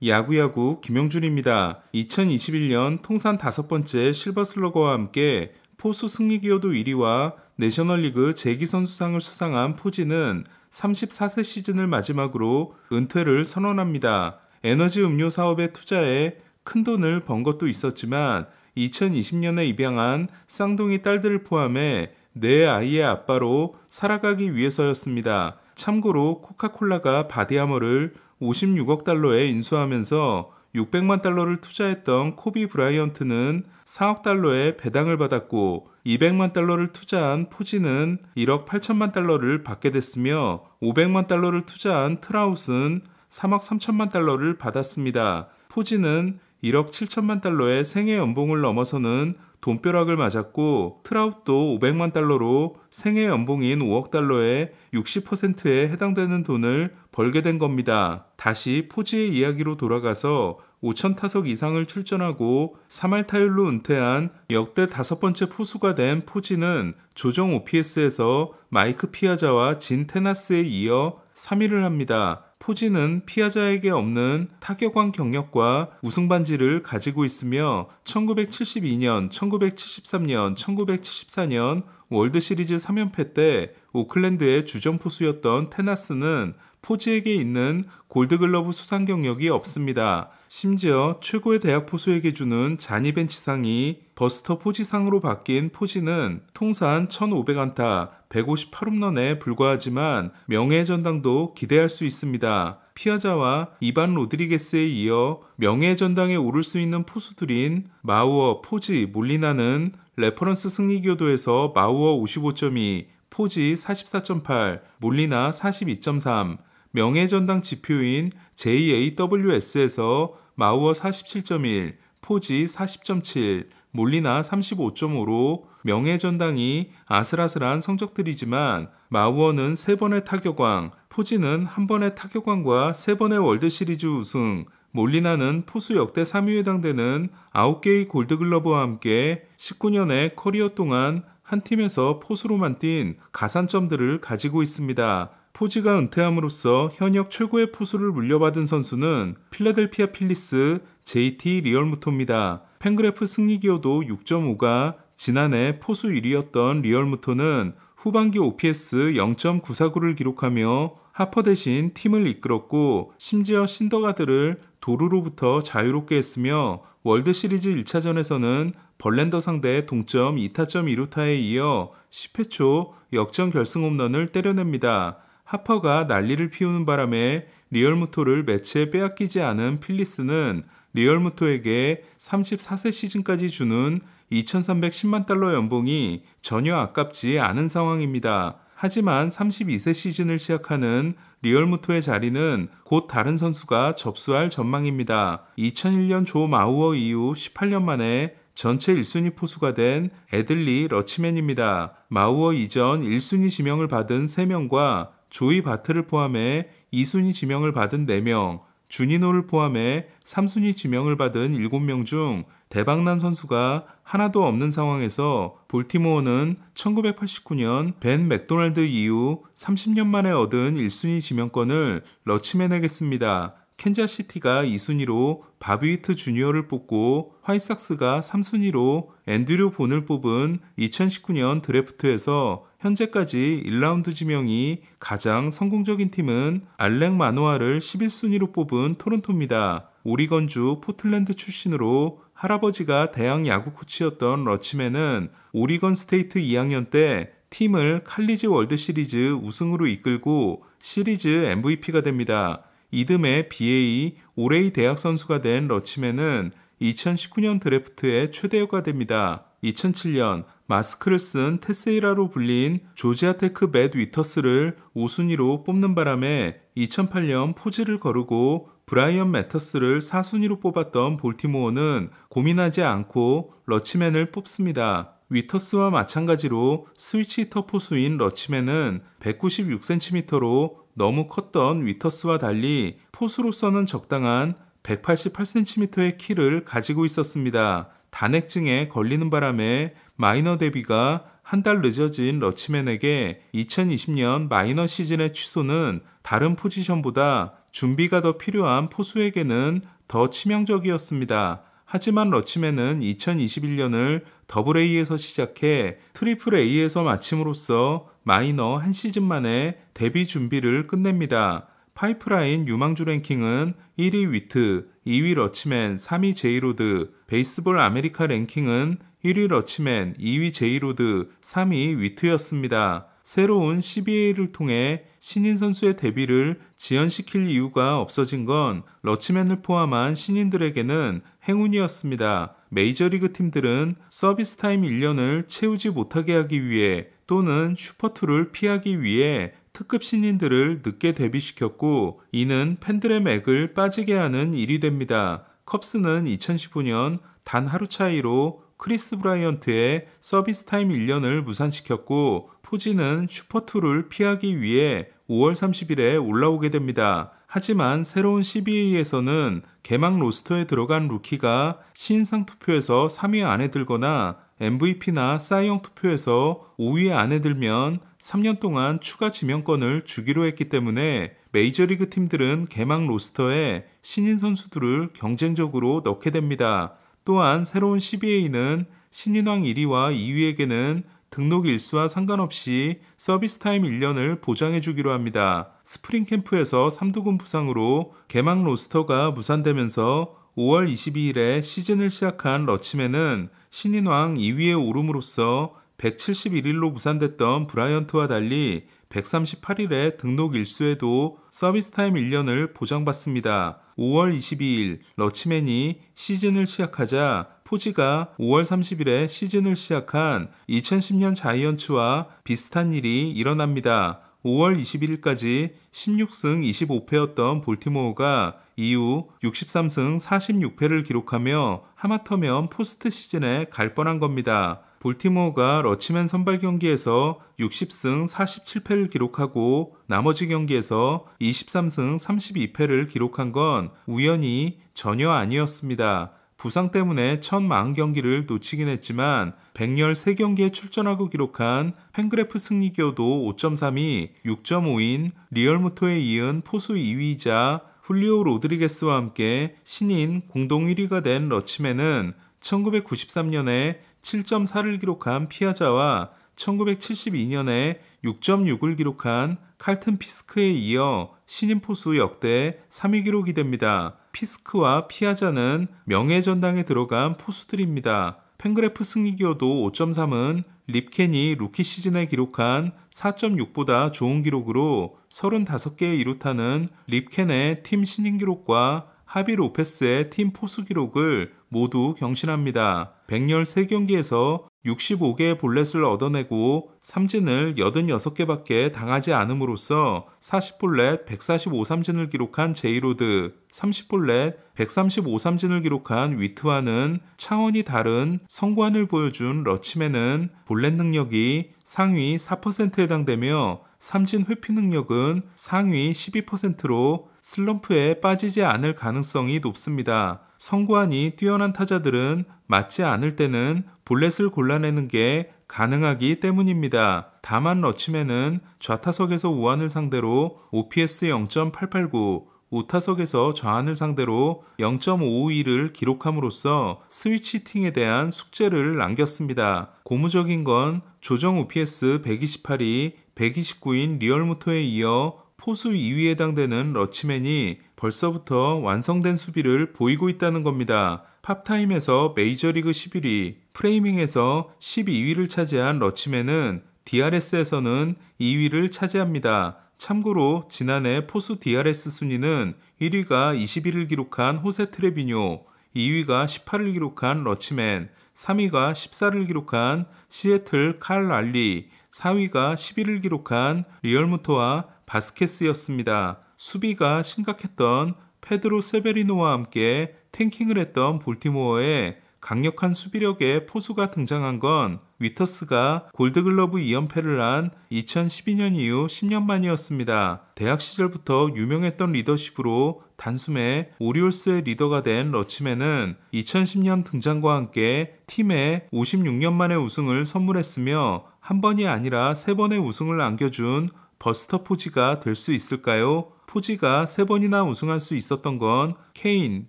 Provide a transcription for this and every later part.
야구야구 김영준입니다. 2021년 통산 5번째 실버슬러거와 함께 포수 승리 기여도 1위와 내셔널리그 재기선수상을 수상한 포지는 34세 시즌을 마지막으로 은퇴를 선언합니다. 에너지 음료 사업에 투자해 큰돈을 번 것도 있었지만 2020년에 입양한 쌍둥이 딸들을 포함해 4아이의 아빠로 살아가기 위해서였습니다. 참고로 코카콜라가 바디아머를 56억 달러에 인수하면서 600만 달러를 투자했던 코비 브라이언트는 4억 달러의 배당을 받았고 200만 달러를 투자한 포지는 1억 8천만 달러를 받게 됐으며 500만 달러를 투자한 트라웃은 3억 3천만 달러를 받았습니다. 포지는 1억 7천만 달러의 생애 연봉을 넘어서는 돈벼락을 맞았고 트라웃도 500만 달러로 생애 연봉인 5억 달러의 60%에 해당되는 돈을 벌게 된 겁니다. 다시 포지의 이야기로 돌아가서 5천 타석 이상을 출전하고 3할 타율로 은퇴한 역대 5번째 포수가 된 포지는 조정 OPS에서 마이크 피아자와 진 테나스에 이어 3위를 합니다. 포지는 피아자에게 없는 타격왕 경력과 우승 반지를 가지고 있으며 1972년, 1973년, 1974년 월드시리즈 3연패 때 오클랜드의 주전 포수였던 테나스는 포지에게 있는 골드글러브 수상 경력이 없습니다. 심지어 최고의 대학 포수에게 주는 자니 벤치상이 버스터 포지상으로 바뀐 포지는 통산 1500안타, 158홈런에 불과하지만 명예의 전당도 기대할 수 있습니다. 피아자와 이반 로드리게스에 이어 명예의 전당에 오를 수 있는 포수들인 마우어, 포지, 몰리나는 레퍼런스 승리 기여도에서 마우어 55.2, 포지 44.8, 몰리나 42.3, 명예의 전당 지표인 JAWS에서 마우어 47.1, 포지 40.7, 몰리나 35.5로 명예의 전당이 아슬아슬한 성적들이지만 마우어는 3번의 타격왕, 포지는 1번의 타격왕과 3번의 월드시리즈 우승, 몰리나는 포수 역대 3위에 해당되는 9개의 골드글러브와 함께 19년의 커리어 동안 한 팀에서 포수로만 뛴 가산점들을 가지고 있습니다. 포지가 은퇴함으로써 현역 최고의 포수를 물려받은 선수는 필라델피아 필리스 JT 리얼무토입니다. 팬그래프 승리 기여도 6.5가 지난해 포수 1위였던 리얼무토는 후반기 OPS 0.949를 기록하며 하퍼 대신 팀을 이끌었고 심지어 신더가드를 도루로부터 자유롭게 했으며 월드시리즈 1차전에서는 벌랜더 상대 동점 2타점 2루타에 이어 10회 초 역전 결승 홈런을 때려냅니다. 하퍼가 난리를 피우는 바람에 리얼무토를 매치에 빼앗기지 않은 필리스는 리얼무토에게 34세 시즌까지 주는 2,310만 달러 연봉이 전혀 아깝지 않은 상황입니다. 하지만 32세 시즌을 시작하는 리얼무토의 자리는 곧 다른 선수가 접수할 전망입니다. 2001년 조 마우어 이후 18년 만에 전체 1순위 포수가 된 애들리 러치맨입니다. 마우어 이전 1순위 지명을 받은 3명과 조이 바트를 포함해 2순위 지명을 받은 4명, 주니노를 포함해 3순위 지명을 받은 7명 중 대박난 선수가 하나도 없는 상황에서 볼티모어는 1989년 벤 맥도날드 이후 30년 만에 얻은 1순위 지명권을 러치맨에게 씁니다. 캔자시티가 2순위로 바비 위트 주니어를 뽑고 화이삭스가 3순위로 앤드류 본을 뽑은 2019년 드래프트에서 현재까지 1라운드 지명이 가장 성공적인 팀은 알렉 마노아를 11순위로 뽑은 토론토입니다. 오리건주 포틀랜드 출신으로 할아버지가 대학 야구 코치였던 러치맨은 오리건 스테이트 2학년 때 팀을 칼리지 월드시리즈 우승으로 이끌고 시리즈 MVP가 됩니다. 이듬해 BA 올해의 대학 선수가 된 러치맨은 2019년 드래프트의 최대어가 됩니다. 2007년 마스크를 쓴 테세이라로 불린 조지아 테크 맷 위터스를 5순위로 뽑는 바람에 2008년 포지를 거르고 브라이언 매터스를 4순위로 뽑았던 볼티모어는 고민하지 않고 러치맨을 뽑습니다. 위터스와 마찬가지로 스위치 히터 포수인 러치맨은 196cm로 너무 컸던 위터스와 달리 포수로서는 적당한 188cm의 키를 가지고 있었습니다. 단액증에 걸리는 바람에 마이너 데뷔가 한 달 늦어진 러치맨에게 2020년 마이너 시즌의 취소는 다른 포지션보다 준비가 더 필요한 포수에게는 더 치명적이었습니다. 하지만 러치맨은 2021년을 더블A에서 시작해 트리플A에서 마침으로써 마이너 한 시즌 만에 데뷔 준비를 끝냅니다. 파이프라인 유망주 랭킹은 1위 위트, 2위 러치맨, 3위 제이로드, 베이스볼 아메리카 랭킹은 1위 러치맨, 2위 제이로드, 3위 위트였습니다. 새로운 CBA를 통해 신인 선수의 데뷔를 지연시킬 이유가 없어진 건 러치맨을 포함한 신인들에게는 행운이었습니다. 메이저리그 팀들은 서비스 타임 1년을 채우지 못하게 하기 위해 또는 슈퍼2를 피하기 위해 특급 신인들을 늦게 데뷔시켰고 이는 팬들의 맥을 빠지게 하는 일이 됩니다. 컵스는 2015년 단 하루 차이로 크리스 브라이언트의 서비스 타임 1년을 무산시켰고 포지는 슈퍼2를 피하기 위해 5월 30일에 올라오게 됩니다. 하지만 새로운 CBA에서는 개막 로스터에 들어간 루키가 신인상 투표에서 3위 안에 들거나 MVP나 사이영 투표에서 5위 안에 들면 3년 동안 추가 지명권을 주기로 했기 때문에 메이저리그 팀들은 개막 로스터에 신인 선수들을 경쟁적으로 넣게 됩니다. 또한 새로운 CBA는 신인왕 1위와 2위에게는 등록 일수와 상관없이 서비스 타임 1년을 보장해 주기로 합니다. 스프링 캠프에서 삼두근 부상으로 개막 로스터가 무산되면서 5월 22일에 시즌을 시작한 러치맨은 신인왕 2위에 오름으로써 171일로 무산됐던 브라이언트와 달리 138일에 등록 일수에도 서비스 타임 1년을 보장받습니다. 5월 22일 러치맨이 시즌을 시작하자 포지가 5월 30일에 시즌을 시작한 2010년 자이언츠와 비슷한 일이 일어납니다. 5월 21일까지 16승 25패였던 볼티모어가 이후 63승 46패를 기록하며 하마터면 포스트 시즌에 갈 뻔한 겁니다. 볼티모어가 러치맨 선발 경기에서 60승 47패를 기록하고 나머지 경기에서 23승 32패를 기록한 건 우연이 전혀 아니었습니다. 부상 때문에 첫 40경기를 놓치긴 했지만 113경기에 출전하고 기록한 팬그래프 승리교도 5.3이 6.5인 리얼무토에 이은 포수 2위이자 훌리오 로드리게스와 함께 신인 공동 1위가 된 러치맨은 1993년에 7.4를 기록한 피아자와 1972년에 6.6을 기록한 칼튼 피스크에 이어 신인 포수 역대 3위 기록이 됩니다. 피스크와 피아자는 명예전당에 들어간 포수들입니다. 팬그래프 승리기여도 5.3은 립켄이 루키 시즌에 기록한 4.6보다 좋은 기록으로 35개에 이루타는 립켄의 팀 신인 기록과 하비 로페스의 팀 포수 기록을 모두 경신합니다. 113경기에서 65개의 볼넷을 얻어내고 삼진을 86개밖에 당하지 않음으로써 40볼넷 145삼진을 기록한 제이로드, 30볼넷 135삼진을 기록한 위트와는 차원이 다른 성관을 보여준 러치맨은 볼넷 능력이 상위 4%에 해당되며 삼진 회피 능력은 상위 12%로 슬럼프에 빠지지 않을 가능성이 높습니다. 성관이 뛰어난 타자들은 맞지 않을 때는 볼넷을 골라내는 게 가능하기 때문입니다. 다만 러치맨은 좌타석에서 우한을 상대로 OPS 0.889, 우타석에서 좌한을 상대로 0.552를 기록함으로써 스위치 히팅에 대한 숙제를 남겼습니다. 고무적인 건 조정 OPS 128이 129인 리얼무토에 이어 포수 2위에 해당되는 러치맨이 벌써부터 완성된 수비를 보이고 있다는 겁니다. 팝타임에서 메이저리그 11위, 프레이밍에서 12위를 차지한 러치맨은 DRS에서는 2위를 차지합니다. 참고로 지난해 포수 DRS 순위는 1위가 21을 기록한 호세 트레비뇨, 2위가 18을 기록한 러치맨, 3위가 14를 기록한 시애틀 칼 랄리, 4위가 11을 기록한 리얼무토와 바스케스였습니다. 수비가 심각했던 페드로 세베리노와 함께 탱킹을 했던 볼티모어에 강력한 수비력의 포수가 등장한 건 위터스가 골드글러브 2연패를 한 2012년 이후 10년 만이었습니다. 대학 시절부터 유명했던 리더십으로 단숨에 오리올스의 리더가 된 러치맨은 2010년 등장과 함께 팀에 56년 만의 우승을 선물했으며 한 번이 아니라 3번의 우승을 안겨준 버스터 포지가 될 수 있을까요? 포지가 3번이나 우승할 수 있었던 건 케인,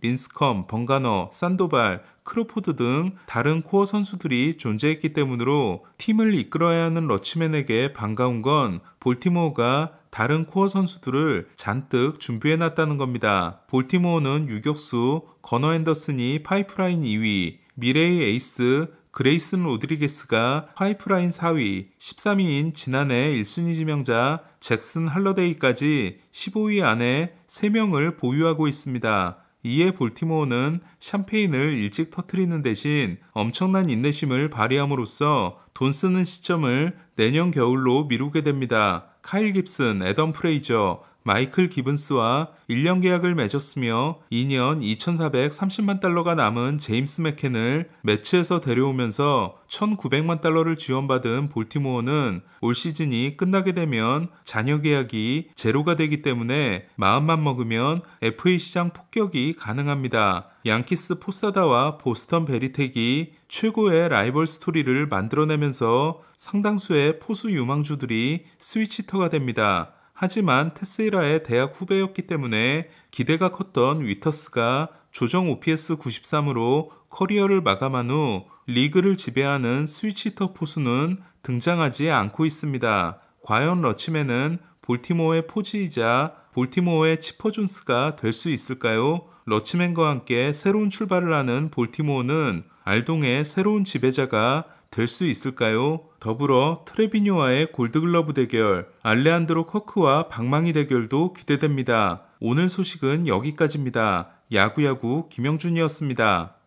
린스컴, 번가너, 산도발, 크로포드 등 다른 코어 선수들이 존재했기 때문으로 팀을 이끌어야 하는 러치맨에게 반가운 건 볼티모어가 다른 코어 선수들을 잔뜩 준비해놨다는 겁니다. 볼티모어는 유격수 거너 앤더슨이 파이프라인 2위, 미래의 에이스 그레이슨 로드리게스가 파이프라인 4위, 13위인 지난해 1순위 지명자 잭슨 할러데이까지 15위 안에 3명을 보유하고 있습니다. 이에 볼티모어는 샴페인을 일찍 터뜨리는 대신 엄청난 인내심을 발휘함으로써 돈 쓰는 시점을 내년 겨울로 미루게 됩니다. 카일 깁슨, 애덤 프레이저, 마이클 기븐스와 1년 계약을 맺었으며 2년 2,430만 달러가 남은 제임스 맥켄을 매치에서 데려오면서 1,900만 달러를 지원받은 볼티모어는 올 시즌이 끝나게 되면 잔여 계약이 제로가 되기 때문에 마음만 먹으면 FA 시장 폭격이 가능합니다. 양키스 포사다와 보스턴 베리텍이 최고의 라이벌 스토리를 만들어내면서 상당수의 포수 유망주들이 스위치터가 됩니다. 하지만 테세이라의 대학 후배였기 때문에 기대가 컸던 위터스가 조정 OPS 93으로 커리어를 마감한 후 리그를 지배하는 스위치터 포수는 등장하지 않고 있습니다. 과연 러치맨은 볼티모어의 포지이자 볼티모어의 치퍼 존스가 될 수 있을까요? 러치맨과 함께 새로운 출발을 하는 볼티모어는 알동의 새로운 지배자가 될 수 있을까요? 더불어 트레비뇨와의 골드글러브 대결, 알레한드로 커크와 방망이 대결도 기대됩니다. 오늘 소식은 여기까지입니다. 야구야구 김영준이었습니다.